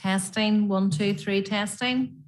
testing, 1, 2, 3 testing.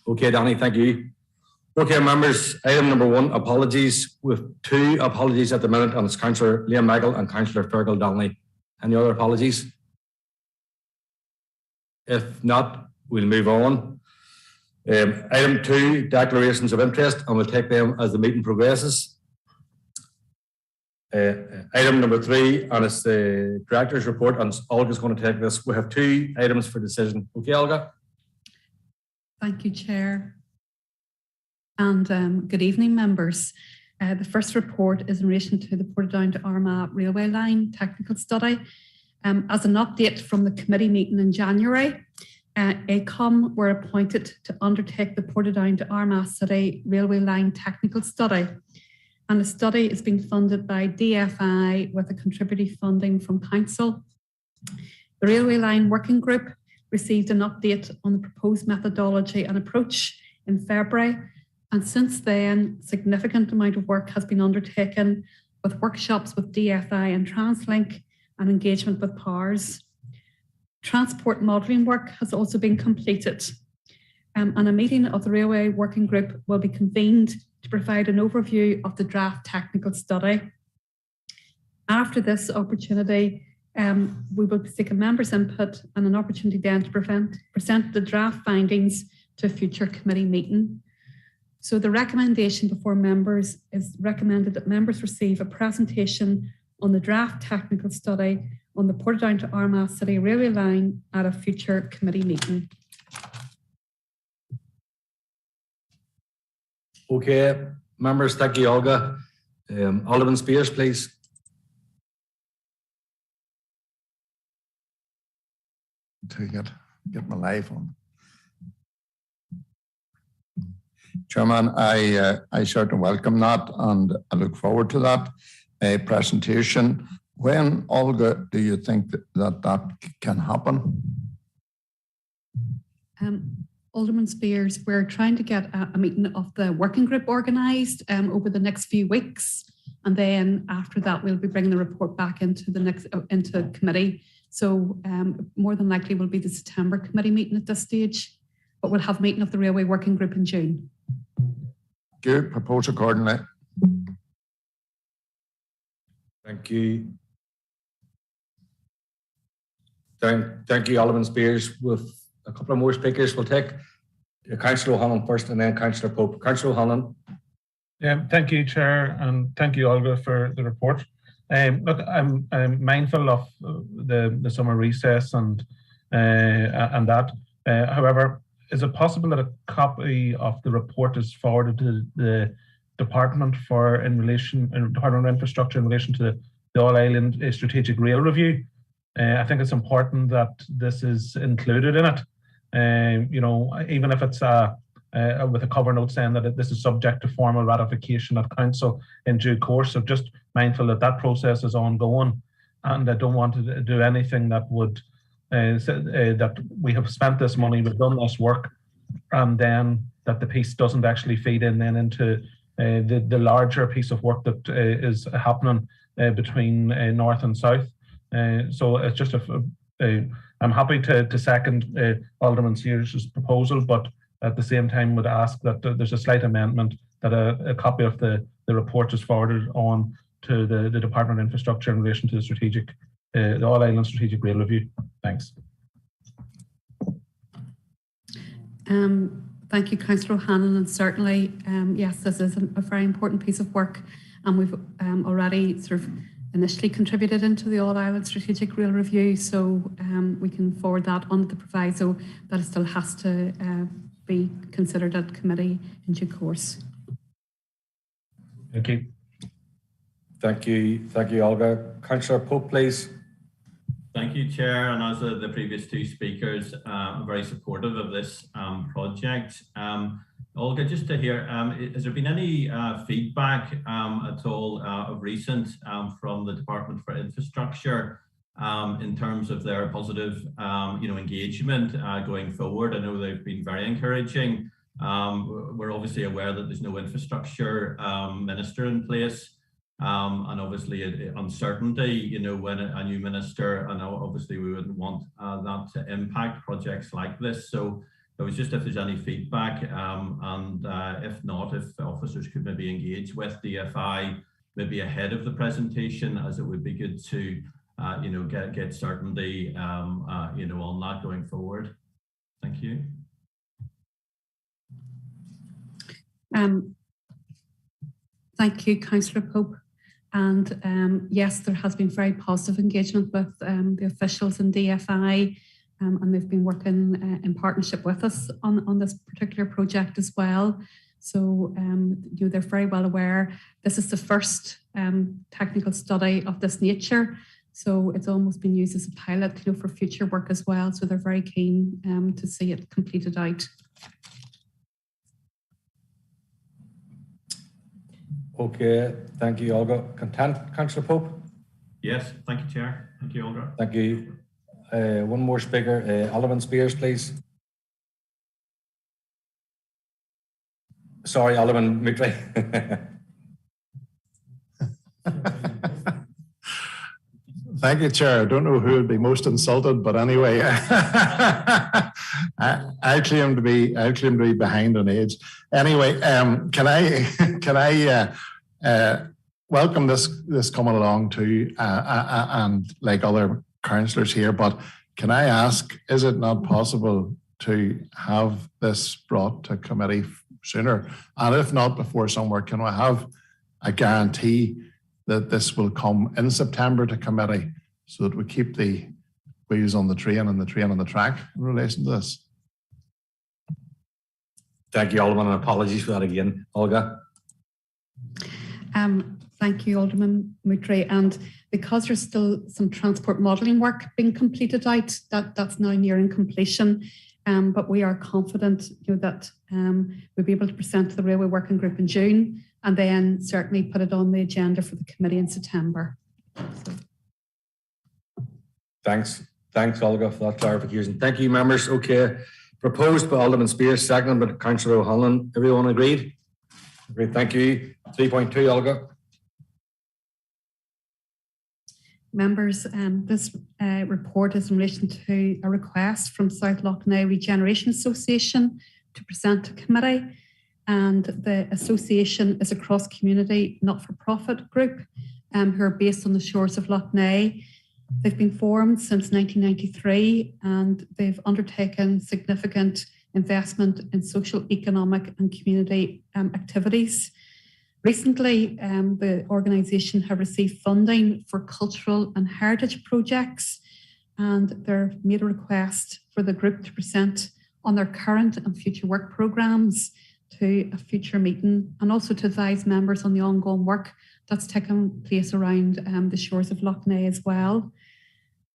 Okay, Danny, thank you. Okay, members, item number 1, apologies. With 2 apologies at the minute, and it's Councillor Liam Michael and Councillor Fergal Donnelly. Any other apologies? If not, we'll move on. Item 2, declarations of interest, and we'll take them as the meeting progresses. Item number 3, and it's the director's report, and Olga's going to take this. We have 2 items for decision. Okay, Olga? Thank you, Chair. And good evening, members. The first report is in relation to the Portadown to Armagh railway line technical study. As an update from the committee meeting in January, ACOM were appointed to undertake the Portadown to Armagh City railway line technical study. And the study is being funded by DFI with a contributory funding from Council. The Railway Line Working Group received an update on the proposed methodology and approach in February. And since then, significant amount of work has been undertaken with workshops with DFI and TransLink and engagement with PARS. Transport modelling work has also been completed. And a meeting of the Railway Working Group will be convened to provide an overview of the draft technical study. After this opportunity, we will seek a member's input and an opportunity then to present the draft findings to a future committee meeting. So the recommendation before members is recommended that members receive a presentation on the draft technical study on the Portadown to Armagh City railway line at a future committee meeting. Okay, members, thank you, Olga. Alderman Spears, please. To get my life on. Chairman, I certainly welcome that, and I look forward to that presentation. When, Olga, do you think that can happen? Alderman Spears, we're trying to get a meeting of the working group organised over the next few weeks, and then after that we'll be bringing the report back into committee. So more than likely will be the September committee meeting at this stage, but we'll have a meeting of the Railway Working Group in June. Good, propose accordingly. Thank you. Thank you, Alderman Spears. With a couple of more speakers, we'll take Councillor O'Hanlon first and then Councillor Pope. Councillor O'Hanlon. Yeah, thank you, Chair, and thank you, Olga, for the report. Look, I'm mindful of the summer recess and that. However, is it possible that a copy of the report is forwarded to the Department Department of Infrastructure in relation to the All Island Strategic Rail Review? I think it's important that this is included in it. You know, even if it's with a cover note saying that this is subject to formal ratification at Council in due course. So just mindful that that process is ongoing, and I don't want to do anything that would that we have spent this money, we've done this work, and then that the piece doesn't actually feed in then into the larger piece of work that is happening between north and south. So it's just I'm happy to second Alderman Sears' proposal, but at the same time would ask that there's a slight amendment that a copy of the report is forwarded on to the Department of Infrastructure in relation to the All Island Strategic Rail Review. Thanks. Thank you, Councillor O'Hanlon, and certainly, yes, this is a very important piece of work, and we've already sort of initially contributed into the All Island Strategic Rail Review, so we can forward that on the proviso that it still has to be considered at committee in due course. Thank you. Thank you, Olga. Councillor Pope, please. Thank you, Chair. And as the previous two speakers, I'm very supportive of this project. Olga, just to hear, has there been any feedback at all of recent from the Department for Infrastructure in terms of their positive, engagement going forward? I know they've been very encouraging. We're obviously aware that there's no infrastructure minister in place. And obviously uncertainty, when a new minister, and obviously we wouldn't want that to impact projects like this. So it was just if there's any feedback, and if not, if officers could maybe engage with DFI maybe ahead of the presentation, as it would be good to get certainty on that going forward. Thank you. Thank you, Councillor Pope. And yes, there has been very positive engagement with the officials in DFI, and they've been working in partnership with us on this particular project as well. So they're very well aware. This is the first technical study of this nature. So it's almost been used as a pilot, for future work as well. So they're very keen to see it completed out. Okay, thank you, Olga. Content, Councillor Pope? Yes, thank you, Chair. Thank you, Olga. Thank you. One more speaker, Alderman Spears, please. Sorry, Alderman Moutray. Thank you, Chair. I don't know who would be most insulted, but anyway, I claim to be behind on age. Anyway, can I welcome this coming along too, and like other councillors here. But can I ask, is it not possible to have this brought to committee sooner? And if not before summer, can we have a guarantee that this will come in September to committee, so that we keep the wheels on the train and the train on the track in relation to this? Thank you, Alderman, and apologies for that again. Olga? Thank you, Alderman Moutray. And because there's still some transport modelling work being completed out, that's now nearing completion. But we are confident that we'll be able to present to the Railway Working Group in June, and then certainly put it on the agenda for the committee in September. So. Thanks, Olga, for that clarification. Thank you, members. Okay, proposed by Alderman Spears, seconded by Councillor O'Hanlon. Everyone agreed? Great, thank you. 3.2, Olga. Members, this report is in relation to a request from South Loughney Regeneration Association to present to committee. And the association is a cross-community not-for-profit group who are based on the shores of Loughney. They've been formed since 1993, and they've undertaken significant investment in social, economic and community activities. Recently, the organisation have received funding for cultural and heritage projects, and they've made a request for the group to present on their current and future work programmes to a future meeting, and also to advise members on the ongoing work that's taken place around the shores of Loughney as well.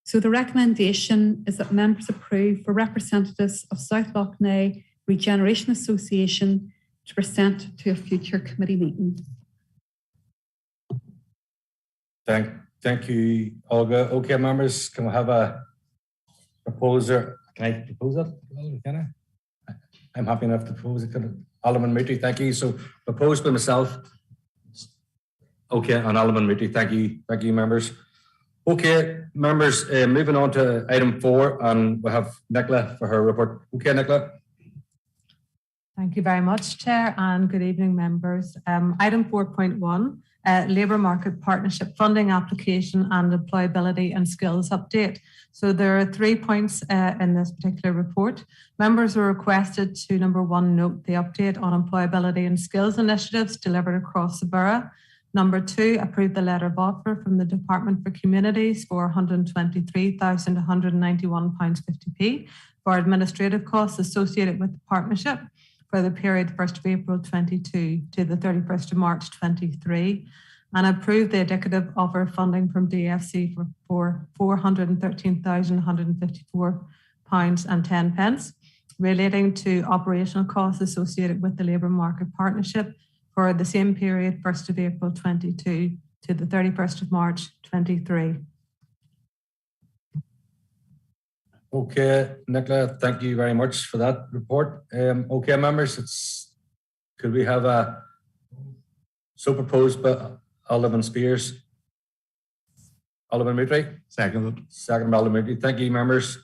So the recommendation is that members approve for representatives of South Loughney Regeneration Association to present to a future committee meeting. Thank you, Olga. Okay, members, can we have a proposer? Can I propose that? Can I? I'm happy enough to propose it. Alderman Moutray, thank you. So proposed by myself. Okay, and Alderman Moutray, thank you, members. Okay, members, moving on to item 4, and we have Nicola for her report. Okay, Nicola. Thank you very much, Chair, and good evening, members. Item 4.1, Labour Market Partnership Funding Application and Employability and Skills Update. So there are 3 points in this particular report. Members are requested to, number 1, note the update on employability and skills initiatives delivered across the borough. Number 2, approve the letter of offer from the Department for Communities for £123,191.50 for administrative costs associated with the partnership for the period 1st of April 22 to the 31st of March 23, and approve the indicative offer funding from DFC for £413,154.10 relating to operational costs associated with the Labour Market Partnership for the same period, 1st of April 22 to the 31st of March 23. Okay, Nicola, thank you very much for that report. Okay, members, could we have a so proposed by Alderman Spears? Alderman Moutray? Seconded. Second by Alderman Moutray. Thank you, members.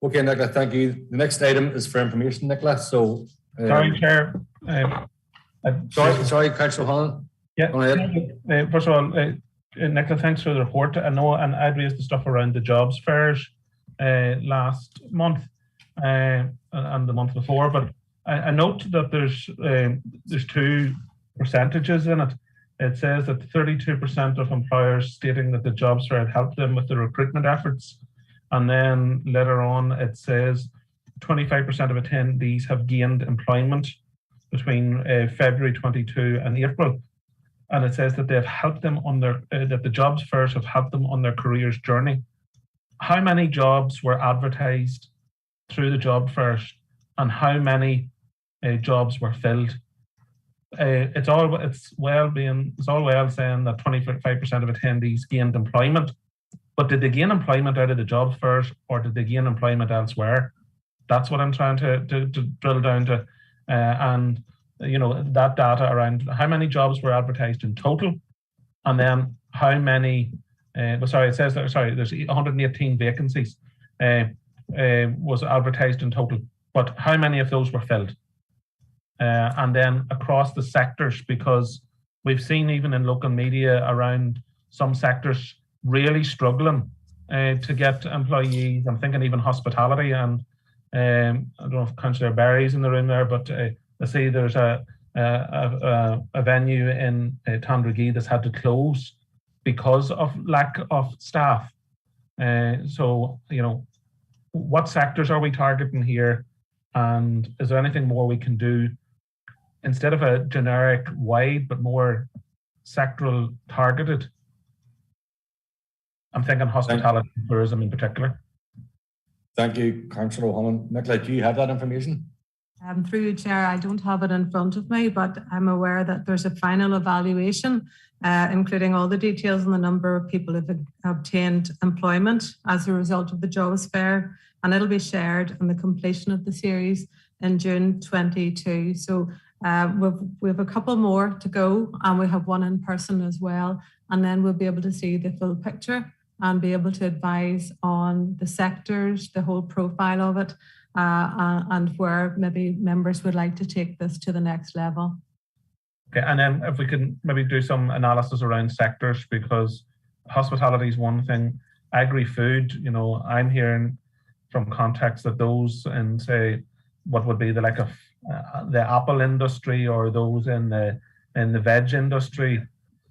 Okay, Nicola, thank you. The next item is for information, Nicola. So, Sorry, Chair. sorry, Councillor Holland. Yeah. Go ahead. First of all, Nicola, thanks for the report. I know, and I'd raised the stuff around the jobs fairs last month and the month before, but I note that there's two percentages in it. It says that 32% of employers stating that the jobs fair had helped them with the recruitment efforts. And then later on, it says 25% of attendees have gained employment between February 22 and April. And it says that they've helped them on their, that the jobs fairs have helped them on their careers journey. How many jobs were advertised through the job fairs, and how many jobs were filled? It's all well saying that 25% of attendees gained employment, but did they gain employment out of the job fairs, or did they gain employment elsewhere? That's what I'm trying to drill down to, and you know, that data around how many jobs were advertised in total, and then how many. It says that there's 118 vacancies was advertised in total, but how many of those were filled? And then across the sectors, because we've seen even in local media around some sectors really struggling to get employees. I'm thinking even hospitality, and I don't know if Councillor Barry's in the room there, but I see there's a venue in Tandragee that's had to close because of lack of staff. So, you know, what sectors are we targeting here? And is there anything more we can do instead of a generic wide, but more sectoral targeted? I'm thinking hospitality and tourism in particular. Thank you, Councillor O'Hanlon. Nicola, do you have that information? Through you, Chair, I don't have it in front of me, but I'm aware that there's a final evaluation, including all the details and the number of people who have obtained employment as a result of the jobs fair, and it'll be shared on the completion of the series in June 22. So we have a couple more to go, and we have one in person as well, and then we'll be able to see the full picture and be able to advise on the sectors, the whole profile of it, and where maybe members would like to take this to the next level. Okay, and then if we can maybe do some analysis around sectors, because hospitality is one thing, agri-food, you know, I'm hearing from contacts that those in, say, what would be the like of the apple industry or those in the veg industry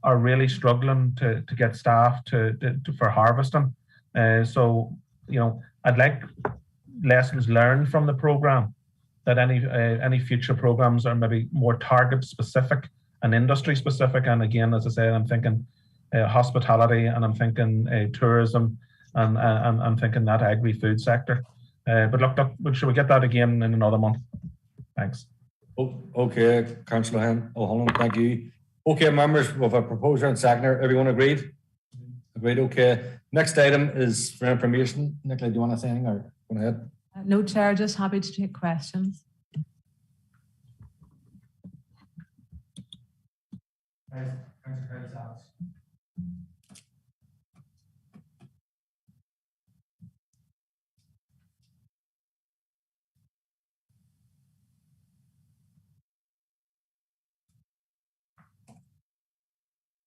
are really struggling to get staff for harvesting. So, you know, I'd like lessons learned from the program, that any future programs are maybe more target specific and industry specific. And again, as I said, I'm thinking hospitality, and I'm thinking tourism, and I'm thinking that agri-food sector. But look, should we get that again in another month? Thanks. Okay, Councillor O'Hanlon, thank you. Okay, members, we have a proposer and seconder. Everyone agreed? Agreed, okay. Next item is for information. Nicola, do you want to say anything, or go ahead? No, Chair, just happy to take questions.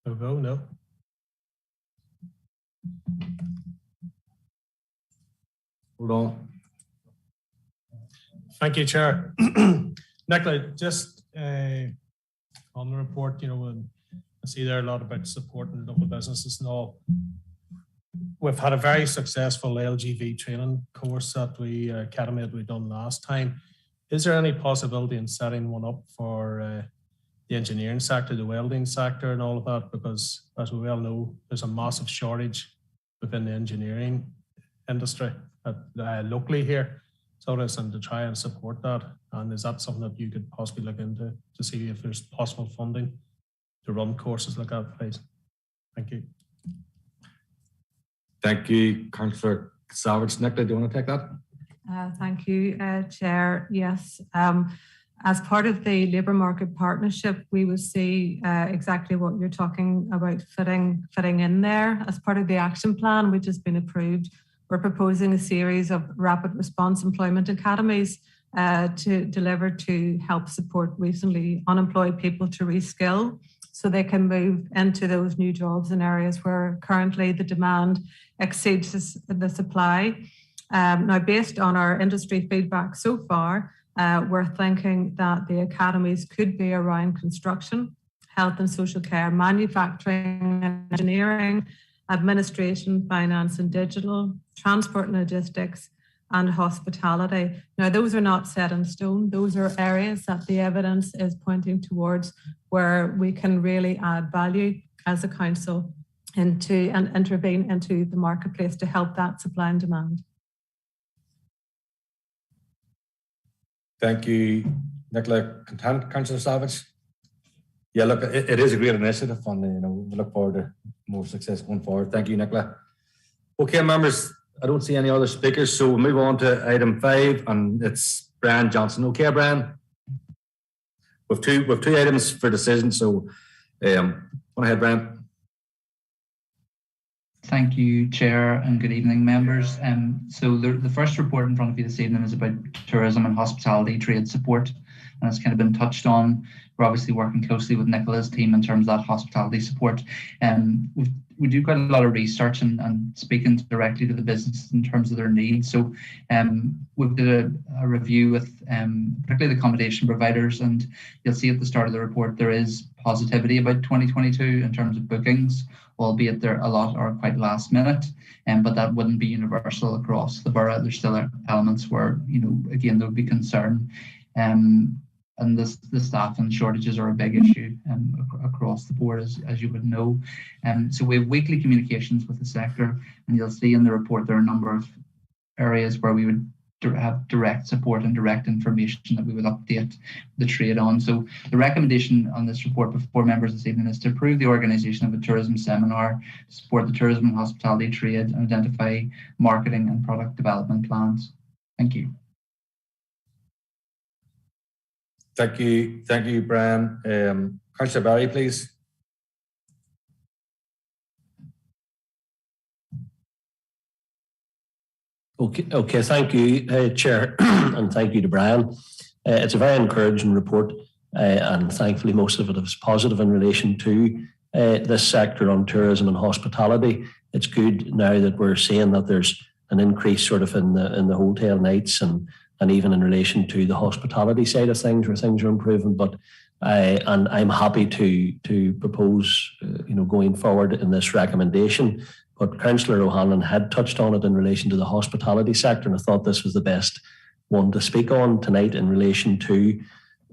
No. Hold on. Thank you, Chair. Nicola, just on the report, you know, and I see there a lot about supporting local businesses and all. We've had a very successful LGV training course that academy that we done last time. Is there any possibility in setting one up for the engineering sector, the welding sector, and all of that? Because, as we well know, there's a massive shortage within the engineering industry locally here. So and to try and support that. And is that something that you could possibly look into to see if there's possible funding to run courses like that, please? Thank you. Thank you, Councillor Savage. Nicola, do you want to take that? Thank you, Chair. Yes. As part of the labour market partnership, we will see exactly what you're talking about fitting in there as part of the action plan, which has been approved we're proposing a series of rapid response employment academies to deliver to help support recently unemployed people to reskill so they can move into those new jobs in areas where currently the demand exceeds the supply. Now, based on our industry feedback so far, we're thinking that the academies could be around construction, health and social care, manufacturing and engineering, administration, finance and digital, transport and logistics, and hospitality. Now, those are not set in stone. Those are areas that the evidence is pointing towards where we can really add value as a council and intervene into the marketplace to help that supply and demand. Thank you, Nicola. Content, Councillor Savage. Yeah, look, it is a great initiative, and we look forward to more success going forward. Thank you, Nicola. Okay, members, I don't see any other speakers, so we'll move on to item 5, and it's Brian Johnson. Okay, Brian? We've two items for decision, so go ahead, Brian. Thank you, Chair, and good evening, members. So the first report in front of you this evening is about tourism and hospitality trade support, and it's kind of been touched on. We're obviously working closely with Nicola's team in terms of that hospitality support. We do quite a lot of research and speaking directly to the businesses in terms of their needs. So we've did a review with particularly the accommodation providers, and you'll see at the start of the report there is positivity about 2022 in terms of bookings, albeit there a lot are quite last minute, but that wouldn't be universal across the borough. There's still elements where, again, there would be concern. And the staffing shortages are a big issue across the board, as you would know. So we have weekly communications with the sector, and you'll see in the report there are a number of areas where we would have direct support and direct information that we would update the trade on. So the recommendation on this report before members this evening is to approve the organisation of a tourism seminar to support the tourism and hospitality trade and identify marketing and product development plans. Thank you. Thank you, Brian. Councillor Barry, please. Okay. Thank you, Chair, and thank you to Brian. It's a very encouraging report, and thankfully most of it is positive in relation to this sector on tourism and hospitality. It's good now that we're seeing that there's an increase sort of in the hotel nights and even in relation to the hospitality side of things, where things are improving. But I'm happy to propose, going forward in this recommendation. But Councillor O'Hanlon had touched on it in relation to the hospitality sector, and I thought this was the best one to speak on tonight in relation to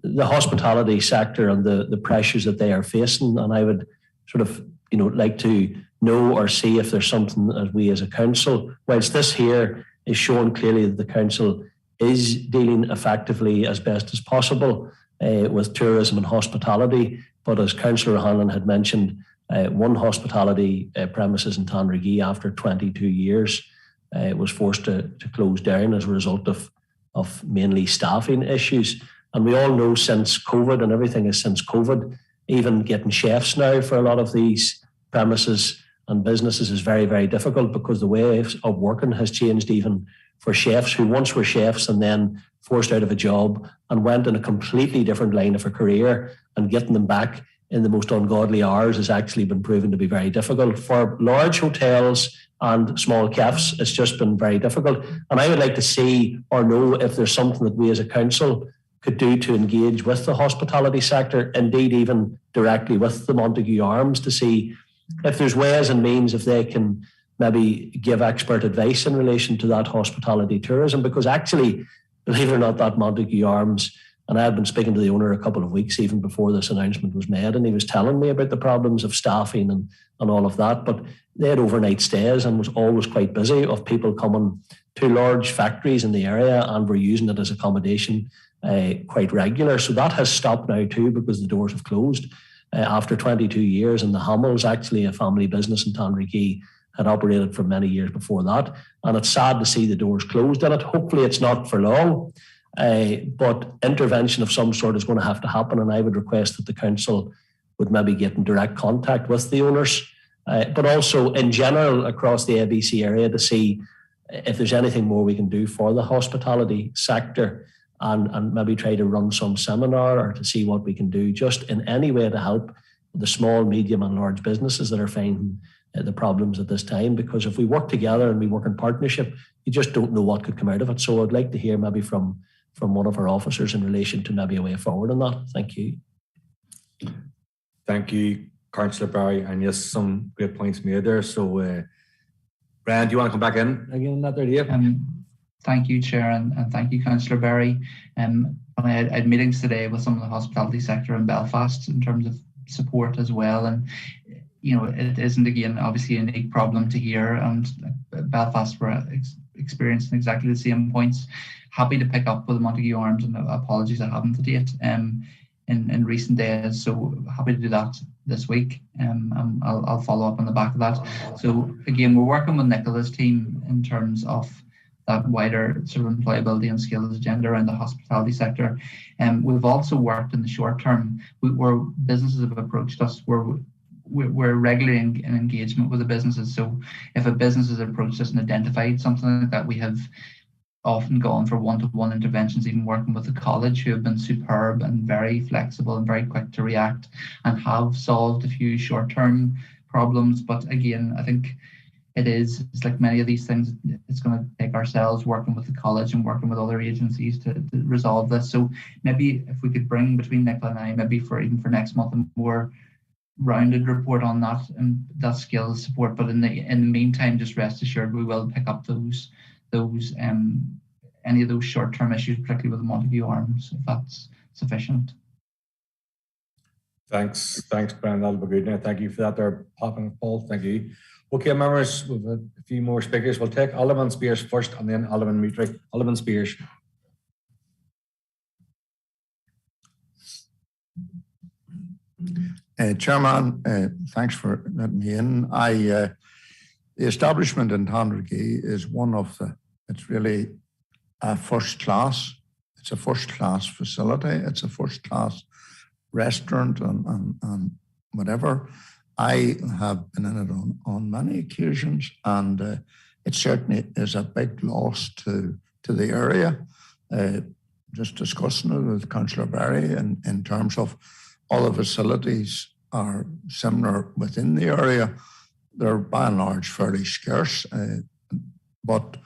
the hospitality sector and the pressures that they are facing. And I would sort of, like to know or see if there's something as we as a council, whilst this here is showing clearly that the council is dealing effectively as best as possible with tourism and hospitality. But as Councillor O'Hanlon had mentioned, one hospitality premises in Tandragee after 22 years was forced to close down as a result of mainly staffing issues. And we all know since COVID, and everything is since COVID, even getting chefs now for a lot of these premises and businesses is very, very difficult because the way of working has changed even for chefs who once were chefs and then forced out of a job and went in a completely different line of a career, and getting them back in the most ungodly hours has actually been proven to be very difficult. For large hotels and small cafes, it's just been very difficult. And I would like to see or know if there's something that we as a council could do to engage with the hospitality sector, indeed even directly with the Montague Arms, to see if there's ways and means if they can maybe give expert advice in relation to that hospitality tourism. Because actually, believe it or not, that Montague Arms, and I had been speaking to the owner a couple of weeks even before this announcement was made, and he was telling me about the problems of staffing and all of that. But they had overnight stays and was always quite busy of people coming to large factories in the area and were using it as accommodation quite regular. So that has stopped now too, because the doors have closed after 22 years. And the Hamills, actually a family business in Tandragee, had operated for many years before that. And it's sad to see the doors closed in it. Hopefully it's not for long. But intervention of some sort is going to have to happen, and I would request that the council would maybe get in direct contact with the owners, but also in general across the ABC area to see if there's anything more we can do for the hospitality sector, and maybe try to run some seminar or to see what we can do just in any way to help the small, medium and large businesses that are finding the problems at this time. Because if we work together and we work in partnership, you just don't know what could come out of it. So I'd like to hear maybe from one of our officers in relation to maybe a way forward on that. Thank you. Thank you, Councillor Barry. And yes, some great points made there. So Brian, do you want to come back in again that there, Dave? Thank you, Chair, and thank you, Councillor Barry. I had meetings today with some of the hospitality sector in Belfast in terms of support as well. And, you know, it isn't, again, obviously a unique problem to hear. And Belfast were experiencing exactly the same points. Happy to pick up with Montague Arms, and apologies I haven't to date in recent days. So happy to do that this week. I'll follow up on the back of that. So again, we're working with Nicola's team in terms of that wider sort of employability and skills agenda around the hospitality sector. We've also worked in the short term where businesses have approached us, where we're regularly in engagement with the businesses. So if a business has approached us and identified something like that, we have often gone for one-to-one interventions, even working with the college, who have been superb and very flexible and very quick to react and have solved a few short-term problems. But again, I think it's like many of these things, it's going to take ourselves working with the college and working with other agencies to resolve this. So maybe if we could bring between Nicola and I, maybe for next month, a more rounded report on that and that skills support. But in the meantime, just rest assured we will pick up those any of those short-term issues, particularly with the Montague Arms, if that's sufficient. Thanks, Brian. That'll be good. Now, thank you for that there, Paul. Thank you. Okay, members, we've a few more speakers. We'll take Alderman Spears first and then Alderman Meetry. Alderman Spears. Chairman, thanks for letting me in. The establishment in Tandragee is one of it's really a first class. It's a first class facility. It's a first class restaurant and whatever. I have been in it on many occasions, and it certainly is a big loss to the area. Just discussing it with Councillor Barry in terms of all the facilities are similar within the area. They're by and large fairly scarce, but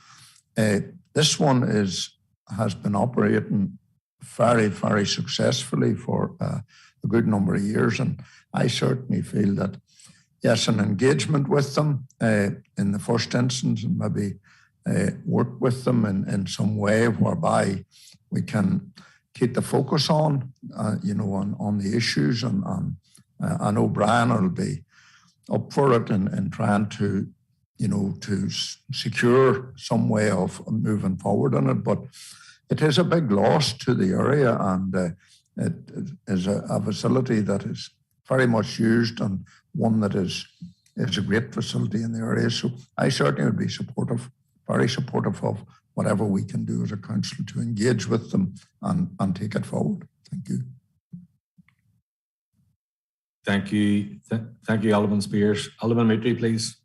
this one has been operating very, very successfully for a good number of years, and I certainly feel that, yes, an engagement with them in the first instance, and maybe work with them in some way whereby we can keep the focus on, on the issues. And I know Brian will be up for it and trying to, to secure some way of moving forward on it. But it is a big loss to the area, and it is a facility that is very much used and one that is a great facility in the area. So I certainly would be supportive, very supportive of whatever we can do as a council to engage with them and take it forward. Thank you. Thank you. Thank you, Alderman Spears. Alderman Meetry, please.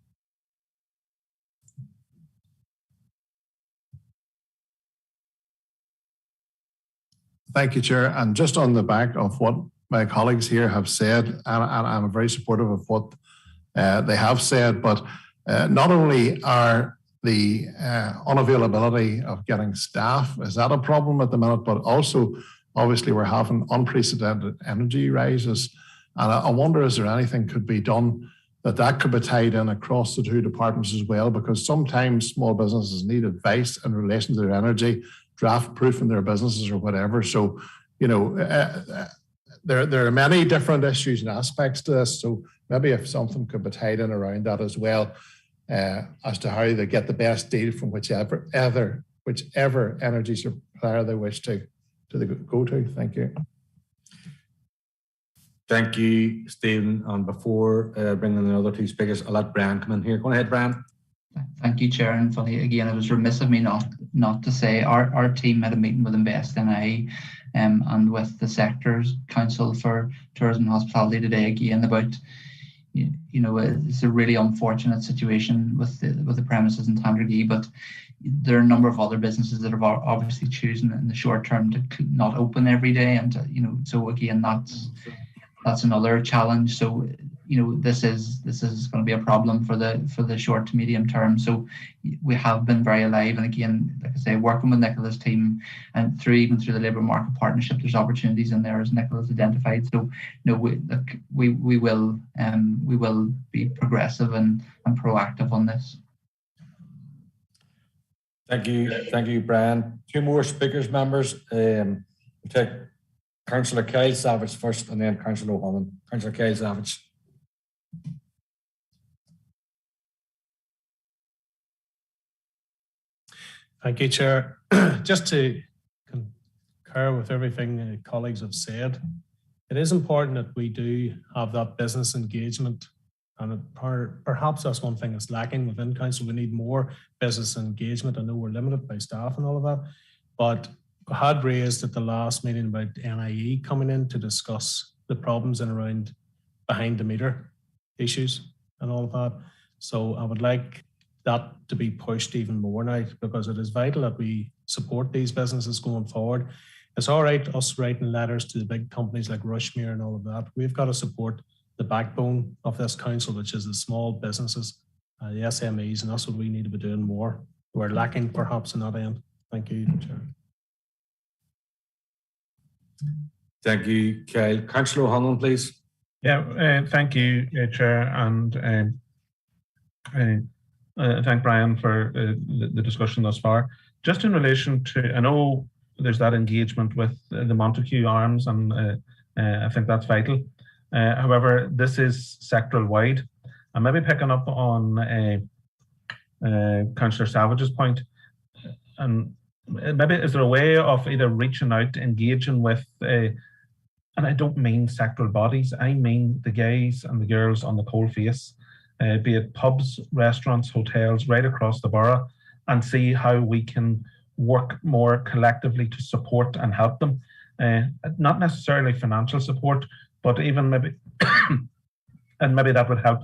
Thank you, Chair. And just on the back of what my colleagues here have said, and I'm very supportive of what they have said, but not only are the unavailability of getting staff, is that a problem at the minute, but also obviously we're having unprecedented energy rises. And I wonder, is there anything could be done that could be tied in across the two departments as well? Because sometimes small businesses need advice in relation to their energy, draft proofing their businesses or whatever. So, there are many different issues and aspects to this. So maybe if something could be tied in around that as well, as to how they get the best deal from whichever energy supplier they wish to go to. Thank you. Thank you, Stephen. And before bringing the other two speakers, I'll let Brian come in here. Go ahead, Brian. Thank you, Chair. And funny, again, it was remiss of me not to say our team had a meeting with Invest NI and with the Sectors Council for Tourism and Hospitality today, again, about you know, it's a really unfortunate situation with the premises in Tandragee, but there are a number of other businesses that have obviously chosen in the short term to not open every day, and you know, so again, that's another challenge. So you know, this is going to be a problem for the short to medium term. So we have been very alive, and again, like I say, working with Nicola's team and even through the labour market partnership, there's opportunities in there as Nicola's identified. So you know, we will be progressive and proactive on this. Thank you, Brian. Two more speakers, members. We'll take Councillor Kyle Savage first, and then Councillor O'Hanlon. Councillor Kyle Savage. Thank you, Chair. Just to concur with everything colleagues have said, it is important that we do have that business engagement, and perhaps that's one thing that's lacking within council. We need more business engagement. I know we're limited by staff and all of that, but I had raised at the last meeting about NIE coming in to discuss the problems in around behind the meter issues and all of that. So I would like that to be pushed even more now, because it is vital that we support these businesses going forward. It's all right us writing letters to the big companies like Rushmere and all of that. We've got to support the backbone of this council, which is the small businesses, the SMEs, and that's what we need to be doing more. We're lacking perhaps in that end. Thank you, Chair. Thank you, Kyle. Councillor O'Hanlon, please. Yeah, thank you, Chair, and thank Brian for the discussion thus far. Just in relation to, I know there's that engagement with the Montague Arms, and I think that's vital. However, this is sectoral wide. I'm maybe picking up on Councillor Savage's point, and maybe is there a way of either reaching out, engaging with, and I don't mean sectoral bodies, I mean the guys and the girls on the coal face, be it pubs, restaurants, hotels, right across the borough, and see how we can work more collectively to support and help them. Not necessarily financial support, but even maybe, and maybe that would help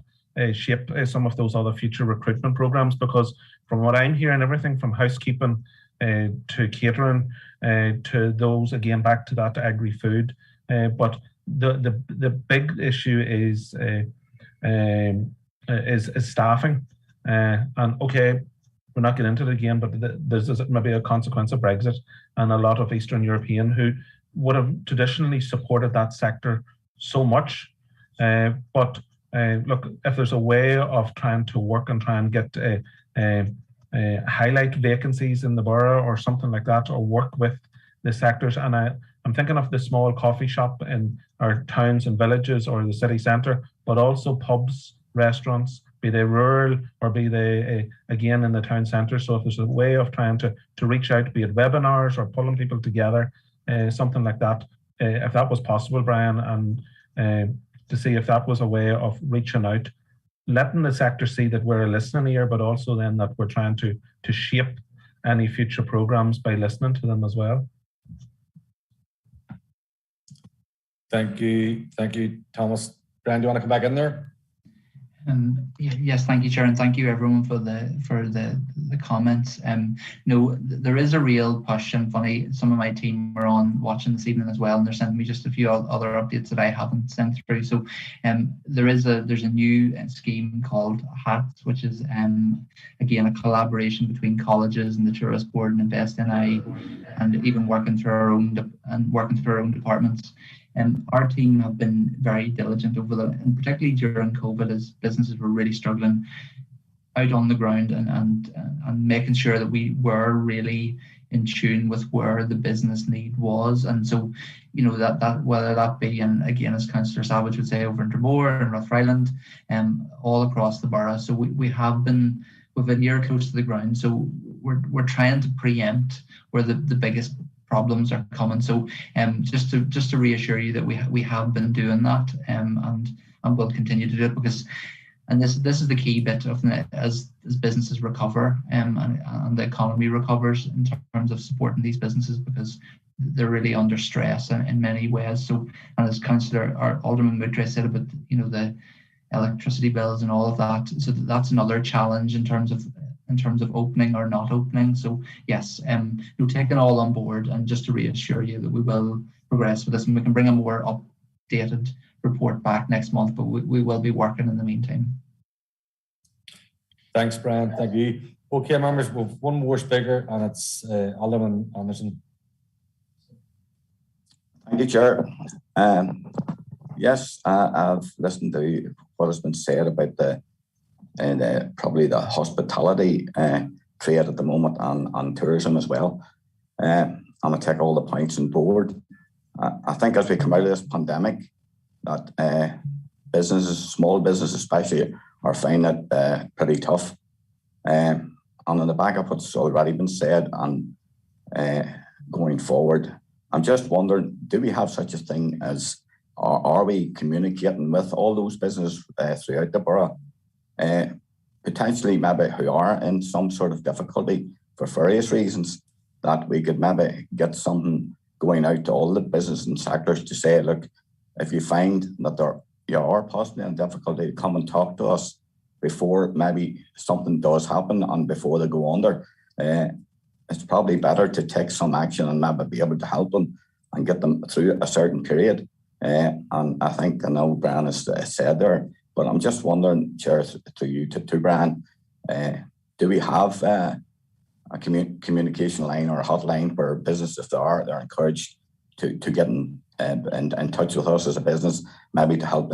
shape some of those other future recruitment programs, because from what I'm hearing, everything from housekeeping to catering to those, again, back to that agri-food. But the big issue is staffing. And okay, we're not getting into it again, but there's maybe a consequence of Brexit, and a lot of Eastern European who would have traditionally supported that sector so much. But look, if there's a way of trying to work and try and get highlight vacancies in the borough or something like that, or work with the sectors. And I'm thinking of the small coffee shop in our towns and villages or the city centre, but also pubs, restaurants, be they rural or be they again in the town centre. So if there's a way of trying to reach out, be it webinars or pulling people together, something like that, if that was possible, Brian, and to see if that was a way of reaching out, letting the sector see that we're a listening ear, but also then that we're trying to shape any future programs by listening to them as well. Thank you, Thomas. Brian, do you want to come back in there? Yes, thank you, Chair, and thank you everyone for the comments. No, there is a real push, and funny, some of my team are on watching this evening as well, and they're sending me just a few other updates that I haven't sent through. So there's a new scheme called HATS, which is again a collaboration between colleges and the Tourist Board and Invest NI, and even working through our own departments. Our team have been very diligent and particularly during COVID, as businesses were really struggling, out on the ground and making sure that we were really in tune with where the business need was. And so, you know, that whether that be, and again, as Councillor Savage would say, over in Dromore and Rathryland, all across the borough. So we've been ear close to the ground. So we're trying to preempt where the biggest problems are coming. So just to reassure you that we have been doing that, and will continue to do it, because, and this is the key bit of as businesses recover, and the economy recovers in terms of supporting these businesses, because they're really under stress in many ways. So, and as Councillor or Alderman Moutre said about, you know, electricity bills and all of that. So that's another challenge in terms of opening or not opening. So yes, you'll take it all on board, and just to reassure you that we will progress with this, and we can bring a more updated report back next month, but we will be working in the meantime. Thanks, Brian. Thank you. Okay, members, we have one more speaker, and it's Alderman Anderson. Thank you, Chair. Yes, I've listened to what has been said about probably the hospitality trade at the moment, and tourism as well. I'm going to take all the points on board. I think as we come out of this pandemic, that businesses, small businesses especially, are finding it pretty tough. And on the back of what's already been said, and going forward, I'm just wondering, do we have such a thing as, are we communicating with all those businesses throughout the borough, potentially maybe who are in some sort of difficulty for various reasons, that we could maybe get something going out to all the business and sectors to say, look, if you find that you are possibly in difficulty, come and talk to us before maybe something does happen and before they go under. It's probably better to take some action and maybe be able to help them and get them through a certain period. And I know Brian has said there, but I'm just wondering, Chair, to you, to Brian, do we have a communication line or a hotline where businesses, if they're encouraged to get in touch with us as a business, maybe to help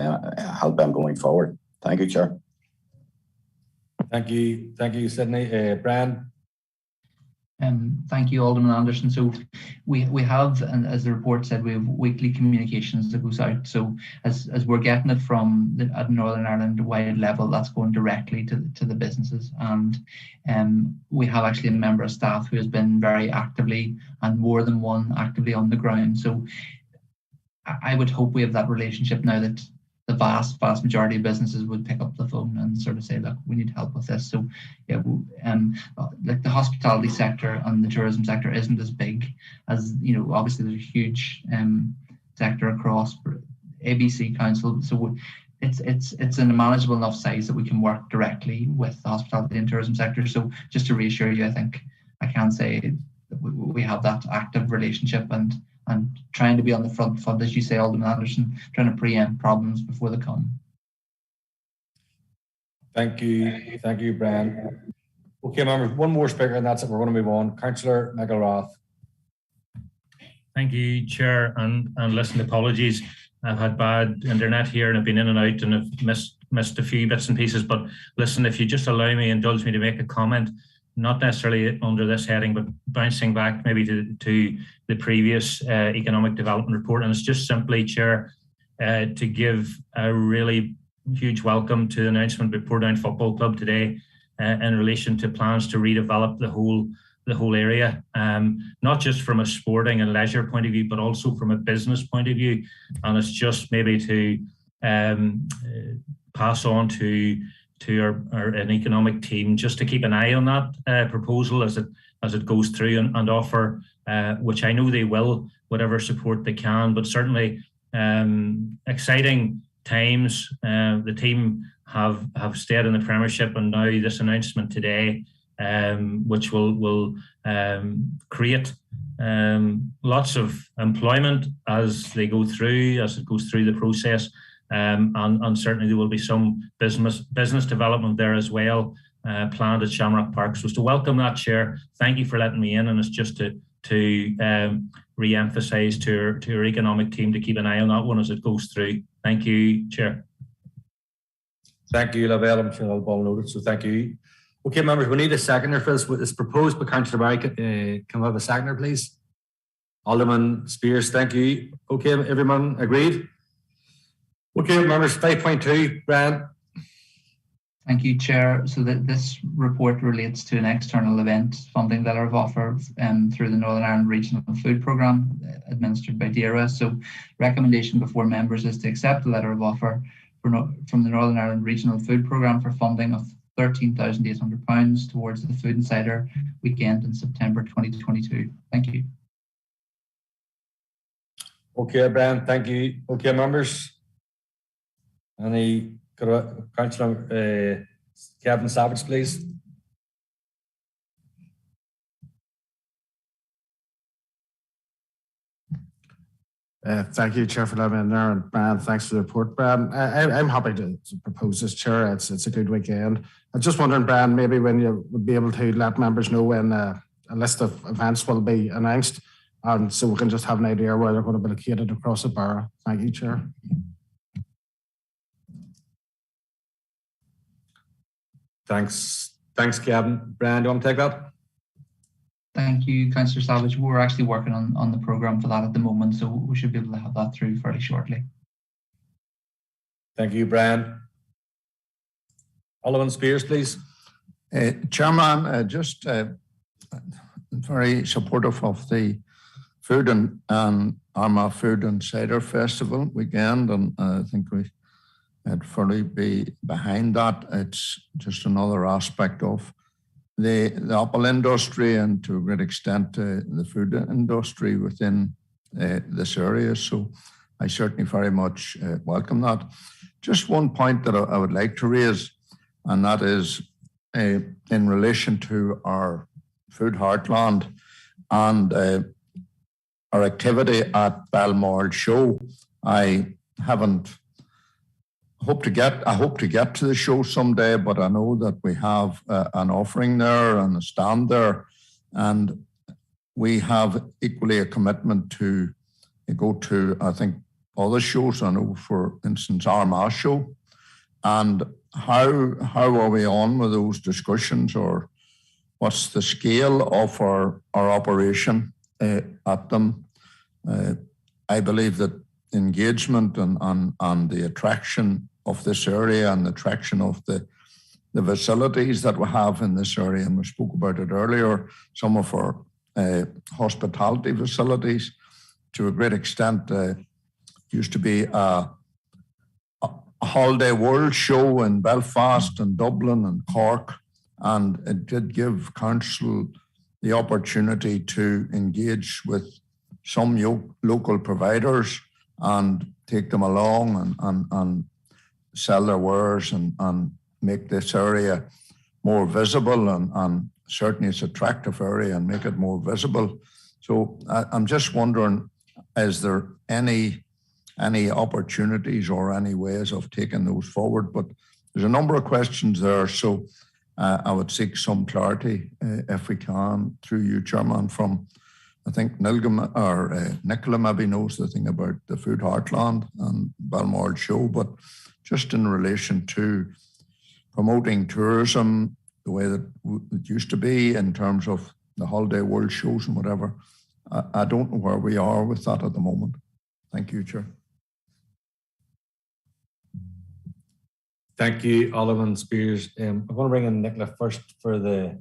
them going forward? Thank you, Chair. Thank you, Sydney. Brian. Thank you, Alderman Anderson. So we have, and as the report said, we have weekly communications that goes out. So as we're getting it from at Northern Ireland wide level, that's going directly to the businesses. And we have actually a member of staff who has been very actively, and more than one actively on the ground. So I would hope we have that relationship now, that the vast majority of businesses would pick up the phone and sort of say, look, we need help with this. So yeah, like the hospitality sector and the tourism sector isn't as big as, obviously there's a huge sector across ABC Council. So it's in a manageable enough size that we can work directly with the hospitality and tourism sector. So just to reassure you, I think I can say that we have that active relationship, and trying to be on the front foot, as you say, Alderman Anderson, trying to preempt problems before they come. Thank you, Brian. Okay, members, one more speaker, and that's it. We're going to move on. Councillor McElrath. Thank you, Chair, and listen, apologies. I've had bad internet here, and I've been in and out, and I've missed a few bits and pieces. But listen, if you just indulge me to make a comment, not necessarily under this heading, but bouncing back maybe to the previous economic development report. And it's just simply, Chair, to give a really huge welcome to the announcement by Portadown Football Club today in relation to plans to redevelop the whole area, not just from a sporting and leisure point of view, but also from a business point of view. And it's just maybe to pass on to an economic team just to keep an eye on that proposal as it goes through, and offer, which I know they will, whatever support they can. But certainly exciting times. The team have stayed in the Premiership, and now this announcement today, which will create lots of employment as it goes through the process. And certainly there will be some business development there as well, planned at Shamrock Park. So to welcome that, Chair, thank you for letting me in, and it's just to re-emphasise to our economic team to keep an eye on that one as it goes through. Thank you, Chair. Thank you, Lavelle. I'm sure I'll noted, so thank you. Okay, members, we need a seconder for this. It's proposed by Councillor Barry. Can we have a seconder, please? Alderman Spears, thank you. Okay, everyone agreed? Okay, members, 5.2, Brian. Thank you, Chair. So this report relates to an external event funding letter of offer through the Northern Ireland Regional Food Programme administered by DERA. So recommendation before members is to accept the letter of offer from the Northern Ireland Regional Food Programme for funding of £13,800 towards the Food and Cider weekend in September 2022. Thank you. Okay, Brian, thank you. Okay, members. Any Councillor Kevin Savage, please. Thank you, Chair, for letting me in there. And Brian, thanks for the report, Brian. I'm happy to propose this, Chair. It's a good weekend. I'm just wondering, Brian, maybe when you would be able to let members know when a list of events will be announced, and so we can just have an idea where they're going to be located across the borough. Thank you, Chair. Thanks, Kevin. Brian, do you want to take that? Thank you, Councillor Savage. We're actually working on the programme for that at the moment, so we should be able to have that through fairly shortly. Thank you, Brian. Alderman Spears, please. Chairman, just very supportive of the food and Armagh Food and Cider Festival weekend, and I think I'd fully be behind that. It's just another aspect of the apple industry and to a great extent the food industry within this area. So I certainly very much welcome that. Just one point that I would like to raise, and that is in relation to our food heartland and our activity at Balmoral Show. I hope to get to the show someday, but I know that we have an offering there and a stand there, and we have equally a commitment to go to, I think, other shows. I know, for instance, Armagh Show. And how are we on with those discussions, or what's the scale of our operation at them? I believe that engagement and the attraction of this area and the attraction of the facilities that we have in this area, and we spoke about it earlier, some of our hospitality facilities, to a great extent, used to be a holiday world show in Belfast and Dublin and Cork, and it did give council the opportunity to engage with some local providers and take them along and sell their wares and make this area more visible, and certainly it's an attractive area and make it more visible. So I'm just wondering, is there any opportunities or any ways of taking those forward? But there's a number of questions there, so I would seek some clarity if we can through you, Chairman, from, I think Nicola maybe knows the thing about the Food Heartland and Balmoral Show, but just in relation to promoting tourism the way that it used to be in terms of the holiday world shows and whatever, I don't know where we are with that at the moment. Thank you, Chair. Thank you, Alderman Spears. I'm going to bring in Nicola first for the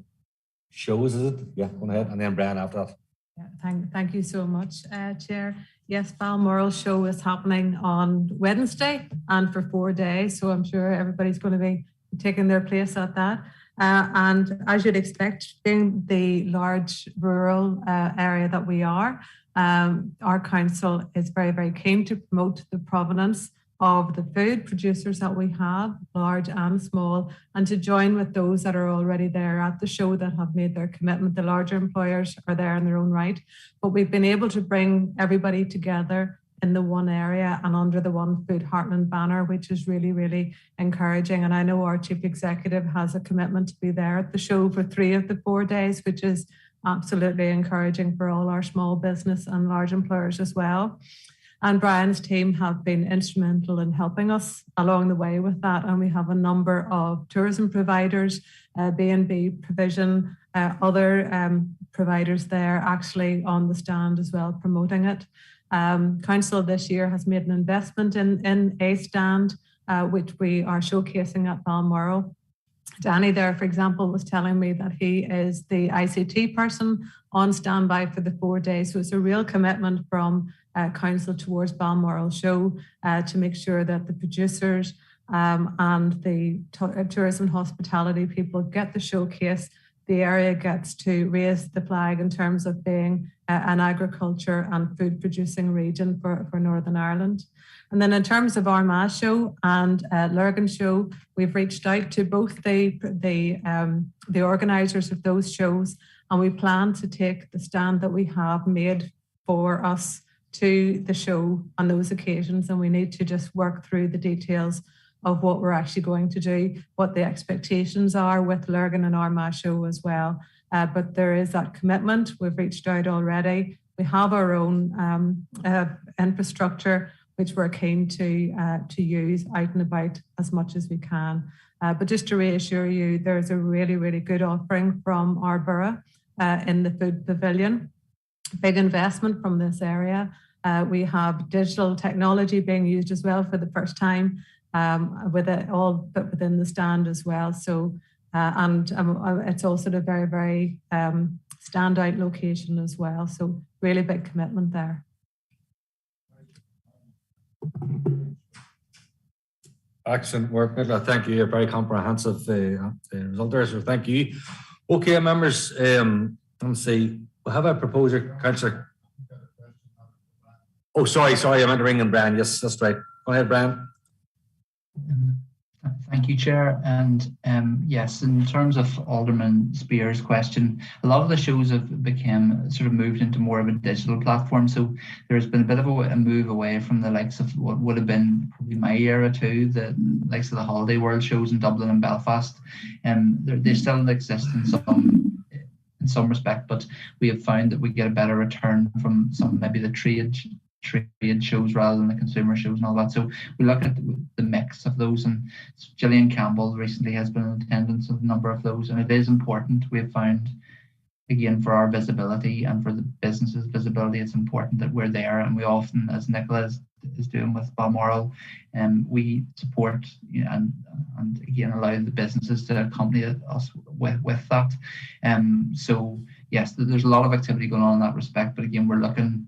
shows, is it? Yeah, go ahead, and then Brian after that. Yeah, thank you so much, Chair. Yes, Balmoral Show is happening on Wednesday and for 4 days, so I'm sure everybody's going to be taking their place at that. And as you'd expect, being the large rural area that we are, our council is very, very keen to promote the provenance of the food producers that we have, large and small, and to join with those that are already there at the show that have made their commitment. The larger employers are there in their own right, but we've been able to bring everybody together in the one area and under the one Food Heartland banner, which is really, really encouraging. And I know our chief executive has a commitment to be there at the show for 3 of the 4 days, which is absolutely encouraging for all our small business and large employers as well. And Brian's team have been instrumental in helping us along the way with that. And we have a number of tourism providers, B&B provision, other providers there actually on the stand as well, promoting it. Council this year has made an investment in a stand, which we are showcasing at Balmoral. Danny there, for example, was telling me that he is the ICT person on standby for the 4 days. So it's a real commitment from Council towards Balmoral Show to make sure that the producers and the tourism and hospitality people get the showcase the area gets to raise the flag in terms of being an agriculture and food producing region for Northern Ireland. And then in terms of Armagh show and Lurgan show, we've reached out to both the organisers of those shows, and we plan to take the stand that we have made for us to the show on those occasions. And we need to just work through the details of what we're actually going to do, what the expectations are with Lurgan and Armagh show as well. But there is that commitment. We've reached out already. We have our own infrastructure, which we're keen to use out and about as much as we can. But just to reassure you, there's a really, really good offering from our borough in the food pavilion. Big investment from this area. We have digital technology being used as well for the first time, with it all put within the stand as well. So, and it's also a very, very standout location as well. So really big commitment there. Excellent work, Nicola. Thank you. A very comprehensive result there. So thank you. Okay, members. Let's see. We have a proposer, Councillor. Oh, sorry. I meant to ring in Brian. Yes, that's right. Go ahead, Brian. Thank you, Chair. And yes, in terms of Alderman Spear's question, a lot of the shows have become sort of moved into more of a digital platform. So there's been a bit of a move away from the likes of what would have been probably my era too, the likes of the Holiday World shows in Dublin and Belfast. They still exist in some respect, but we have found that we get a better return from some maybe the trade shows rather than the consumer shows and all that. So we look at the mix of those, and Gillian Campbell recently has been in attendance of a number of those, and it is important. We have found, again, for our visibility and for the business's visibility, it's important that we're there, and we often, as Nicola is doing with Balmoral, we support, you know, and again allow the businesses to accompany us with that. So yes, there's a lot of activity going on in that respect, but again, we're looking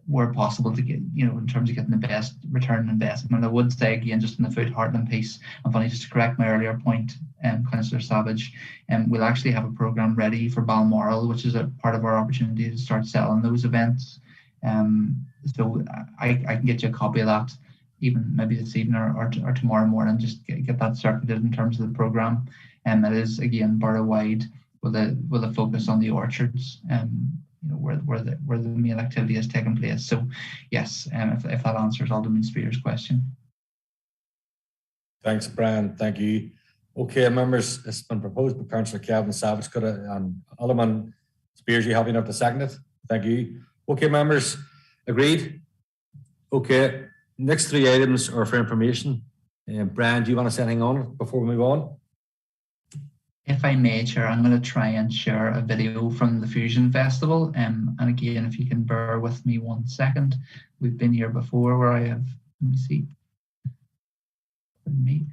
where possible to get, you know, in terms of getting the best return on investment. I would say again, just in the food heartland piece, and funny, just to correct my earlier point, Councillor Savage, we'll actually have a programme ready for Balmoral, which is a part of our opportunity to start selling those events. So I can get you a copy of that, even maybe this evening or tomorrow morning, just get that circulated in terms of the programme. And it is again borough wide with a focus on the orchards. You know, where the main activity is taking place. So yes, if that answers Alderman Spear's question. Thanks, Brian. Thank you. Okay, members, it's been proposed by Councillor Kevin Savage. And Alderman Spears, you happy enough to second it? Thank you. Okay, members, agreed? Okay, next three items are for information. Brian, do you want to say anything on it before we move on? If I may, Chair, I'm going to try and share a video from the Fusion Festival. And again, if you can bear with me 1 second. We've been here before where I have, let me see. Me.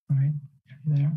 All right, there.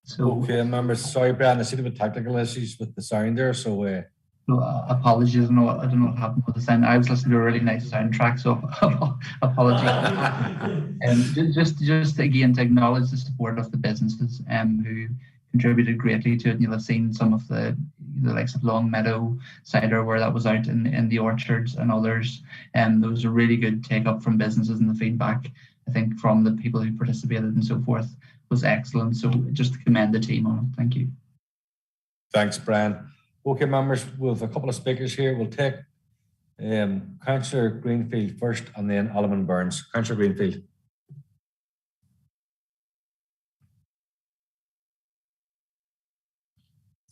So, Okay, members, sorry, Brian, I see there were technical issues with the sound there, so no, apologies. No, I don't know what happened with the sound. I was listening to a really nice soundtrack, so apologies. And just again to acknowledge the support of the businesses who contributed greatly to it. And you'll have seen some of the likes of Long Meadow cider where that was out in the orchards and others. And there was a really good take up from businesses, and the feedback I think from the people who participated and so forth was excellent. So just to commend the team on it. Thank you. thanks, Brian. Okay, members, we'll have a couple of speakers here. We'll take Councillor Greenfield first and then Alderman Burns. Councillor Greenfield.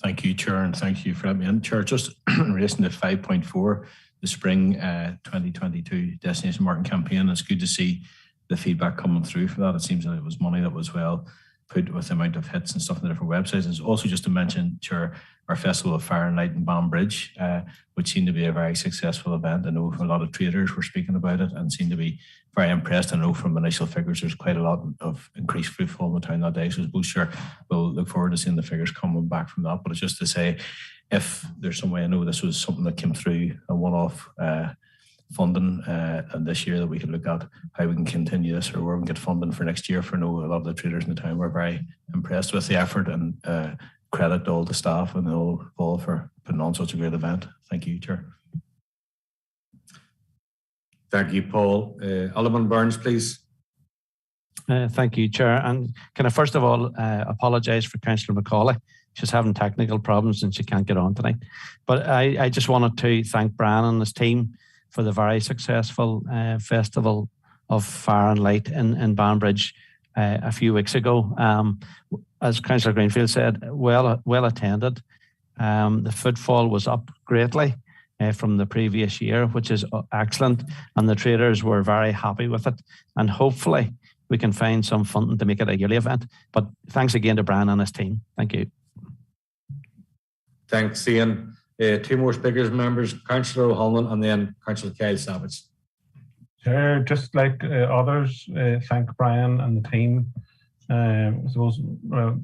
Thank you, Chair, and thank you for letting me in. Chair, just in relation to 5.4, the Spring 2022 Destination Marketing Campaign, it's good to see the feedback coming through for that. It seems that it was money that was well put with the amount of hits and stuff on the different websites. And also just to mention, Chair, our Festival of Fire and Light in Banbridge, which seemed to be a very successful event. I know a lot of traders were speaking about it and seemed to be very impressed. I know from initial figures, there's quite a lot of increased footfall in the town that day. So I suppose, sure, we'll look forward to seeing the figures coming back from that. But it's just to say, if there's some way, I know this was something that came through a one-off funding and this year that we can look at how we can continue this or where we can get funding for next year. For I know a lot of the traders in the town were very impressed with the effort and credit all the staff and all involved for putting on such a great event. Thank you, Chair. Thank you, Paul. Alderman Burns, please. Thank you, Chair. And can I first of all apologise for Councillor McCauley? She's having technical problems and she can't get on tonight. But I just wanted to thank Brian and his team for the very successful Festival of Fire and Light in Banbridge a few weeks ago. As Councillor Greenfield said, well attended. The footfall was up greatly from the previous year, which is excellent. And the traders were very happy with it. And hopefully we can find some funding to make it a yearly event. But thanks again to Brian and his team. Thank you. Thanks, Ian. Two more speakers, members, Councillor O'Hanlon and then Councillor Kyle Savage. Sure, just like others, thank Brian and the team, I suppose,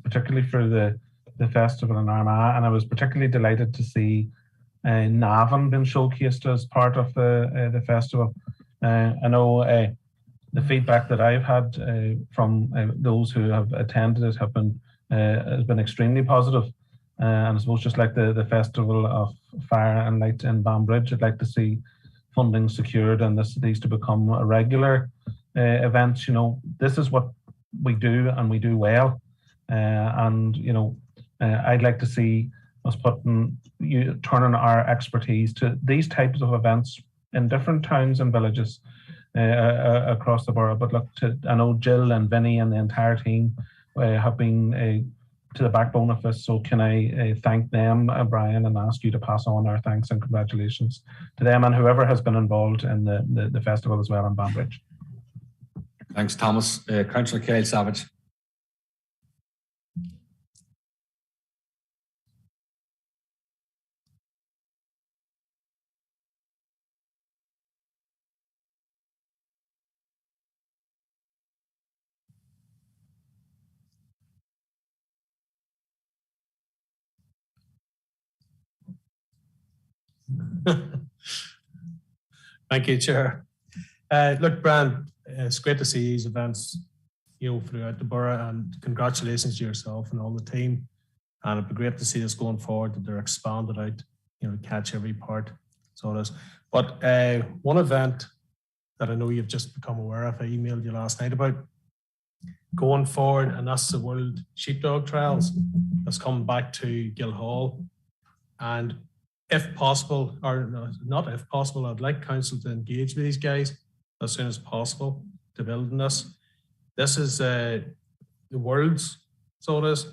particularly for the festival in Armagh. And I was particularly delighted to see Navan being showcased as part of the festival. I know the feedback that I've had from those who have attended it has been extremely positive. And I suppose just like the Festival of Fire and Light in Banbridge, I'd like to see funding secured and these to become a regular event. You know, this is what we do and we do well. And, you know, I'd like to see us turning our expertise to these types of events in different towns and villages across the borough. But look, I know Jill and Vinny and the entire team have been to the backbone of this. So can I thank them, Brian, and ask you to pass on our thanks and congratulations to them and whoever has been involved in the festival as well in Banbridge. Thanks, Thomas. Councillor Kyle Savage. Thank you, Chair. Look, Brian, it's great to see these events, throughout the borough, and congratulations to yourself and all the team. And it'd be great to see this going forward, that they're expanded out, catch every part. So it is. But one event that I know you've just become aware of, I emailed you last night about going forward, and that's the World Sheepdog Trials that's coming back to Guildhall. And if possible, or not if possible, I'd like council to engage with these guys as soon as possible to build on this. This is the world's, so it is.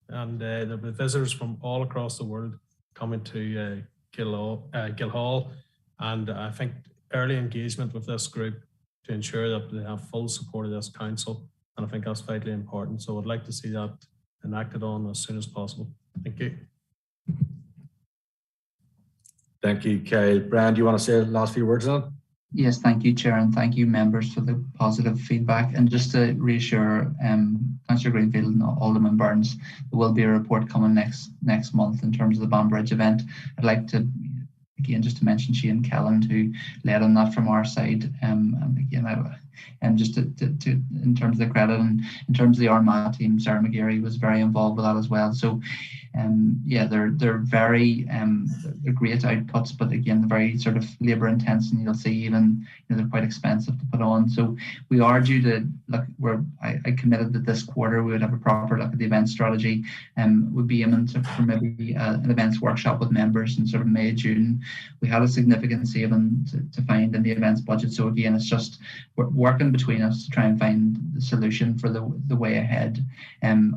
And there'll be visitors from all across the world coming to Guildhall. And I think early engagement with this group to ensure that they have full support of this council. And I think that's vitally important. So I'd like to see that enacted on as soon as possible. Thank you. Thank you, Kyle. Brian, do you want to say the last few words on it? Yes, thank you, Chair, and thank you, members, for the positive feedback. And just to reassure Councillor Greenfield and Alderman Burns, there will be a report coming next month in terms of the Banbridge event. I'd like to, again, just to mention Shane Kelland, who led on that from our side. And again, just to in terms of the credit, and in terms of the Armagh team, Sarah McGarry was very involved with that as well. So yeah, they're very they're great outputs, but again, they're very sort of labour intense, and you'll see even they're quite expensive to put on. So we are due to look. I committed that this quarter we would have a proper look at the event strategy, and we'd be aiming for maybe an events workshop with members in sort of May, June. We had a significant saving to find in the events budget. So again, it's just we're working between us to try and find the solution for the way ahead.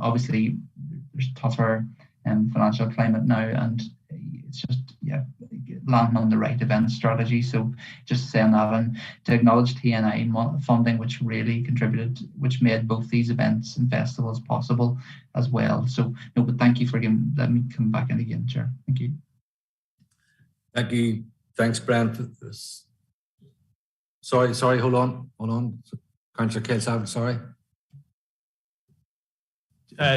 Obviously, there's tougher financial climate now, and it's just landing on the right event strategy. So just saying that, and to acknowledge TNI funding, which really contributed, which made both these events and festivals possible as well. So no, but thank you for letting me come back in again, Chair. Thank you. Thank you. Thanks, Brian, for this. Sorry, hold on. Councillor Kilsab, sorry.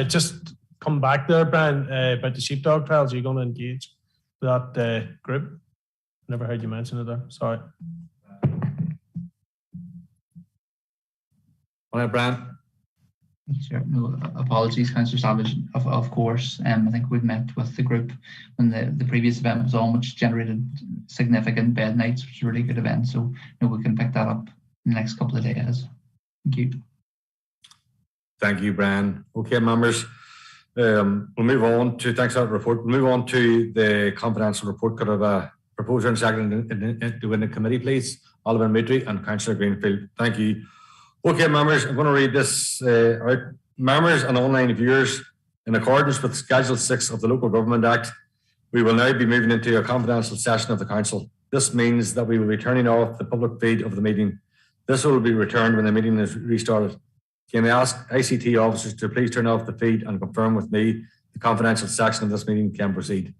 Just come back there, Brian, about the sheepdog trials. Are you going to engage with that group? Never heard you mention it there. Sorry. All right, Brian. Sure. No, apologies, Councillor Savage. Of course, I think we've met with the group when the previous event was on, which generated significant bed nights, which was a really good event. So we can pick that up in the next couple of days. Thank you. Thank you, Brian. Okay, members, we'll move on to, thanks for that report. We'll move on to the confidential report. Could I have a proposer and second in the committee, please? Alderman Mitry and Councillor Greenfield. Thank you. Okay, members, I'm going to read this out. Members and online viewers, in accordance with Schedule 6 of the Local Government Act, we will now be moving into a confidential session of the Council. This means that we will be turning off the public feed of the meeting. This will be returned when the meeting is restarted. Can I ask ICT officers to please turn off the feed and confirm with me the confidential section of this meeting can proceed?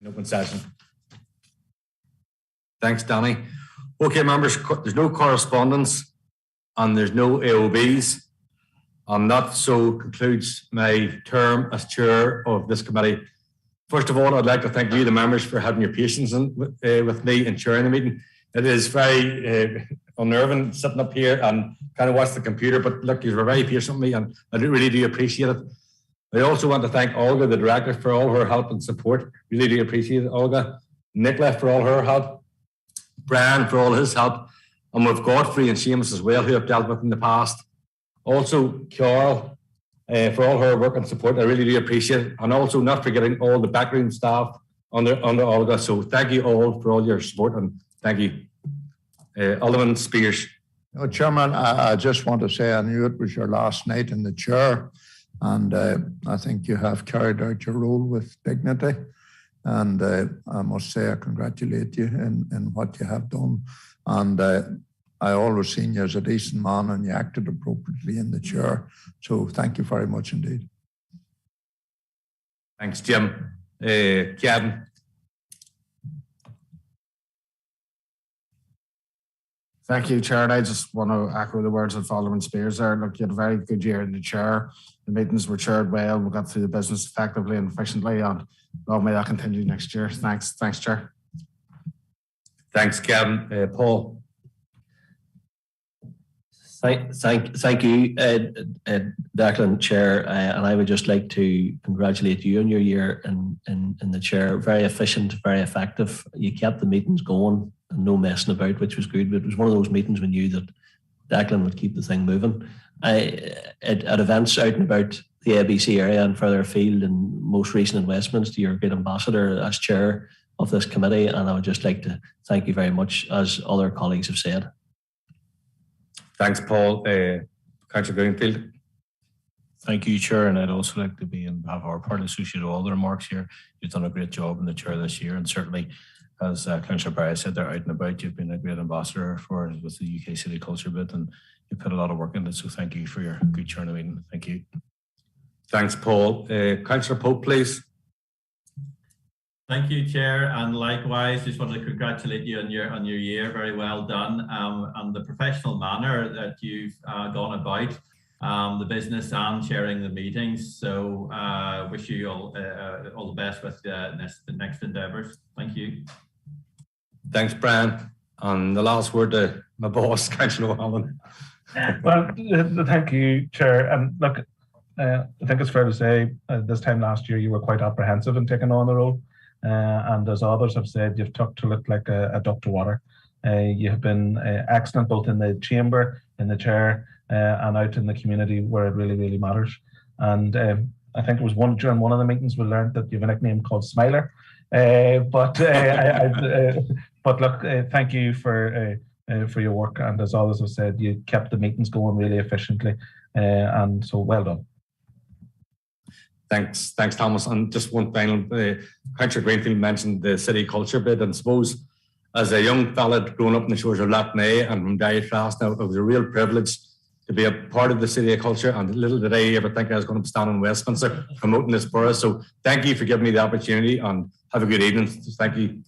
in open session. Thanks, Danny. Okay, members, there's no correspondence and there's no AOBs. And that so concludes my term as chair of this committee. First of all, I'd like to thank you, the members, for having your patience with me and chairing the meeting. It is very unnerving sitting up here and kind of watch the computer, but look, you were very patient with me and I really do appreciate it. I also want to thank Olga, the director, for all her help and support. Really do appreciate it, Olga. Nicola for all her help. Brian for all his help. And with Godfrey and Seamus as well, who have dealt with in the past. Also, Carol for all her work and support. I really do appreciate it. And also not forgetting all the backroom staff under Olga. So thank you all for all your support and thank you. Alderman Spears. Oh, Chairman, I just want to say I knew it was your last night in the chair. And I think you have carried out your role with dignity. And I must say I congratulate you in what you have done. And I always seen you as a decent man and you acted appropriately in the chair. So thank you very much indeed. Thanks, Jim. Kevin. Thank you, Chair. And I just want to echo the words of Alderman Spears there. Look, you had a very good year in the chair. The meetings were chaired well. We got through the business effectively and efficiently, and long may that continue next year. Thanks, Chair. Thanks, Kevin. Paul. Thank you, Declan, Chair. And I would just like to congratulate you on your year in the chair. Very efficient, very effective. You kept the meetings going and no messing about, which was good. But it was one of those meetings we knew that Declan would keep the thing moving. At events out and about the ABC area and further afield, and most recent in Westminster, you're a great ambassador as chair of this committee. And I would just like to thank you very much, as other colleagues have said. Thanks, Paul. Councillor Greenfield. Thank you, Chair. And I'd also like to be in behalf of our party associate all the remarks here. You've done a great job in the chair this year, and certainly, as Councillor Barry said, they're out and about. You've been a great ambassador for with the UK City Culture bit, and you put a lot of work into it. So thank you for your good chair in the meeting. Thank you. Thanks, Paul. Councillor Pope, please. Thank you, Chair, and likewise, just want to congratulate you on your year. Very well done, and the professional manner that you've gone about the business and chairing the meetings. So, wish you all the best with the next endeavours. Thank you. Thanks, Brian. And the last word to my boss, Councillor O'Halloran. Well, thank you, Chair. And look, I think it's fair to say this time last year you were quite apprehensive in taking on the role. And as others have said, you've tucked to look like a duck to water. You have been excellent both in the chamber, in the chair, and out in the community where it really, really matters. And I think it was during one of the meetings we learned that you have a nickname called Smiler. But look, thank you for your work. And as others have said, you kept the meetings going really efficiently. And so well done. Thanks, Thomas. And just one final, Councillor Greenfield mentioned the city culture bit, and suppose as a young fella growing up in the shores of Latnay and from Dyfast, now it was a real privilege to be a part of the city of culture, and little did I ever think I was going to be standing in Westminster promoting this borough. So thank you for giving me the opportunity, and have a good evening. Thank you.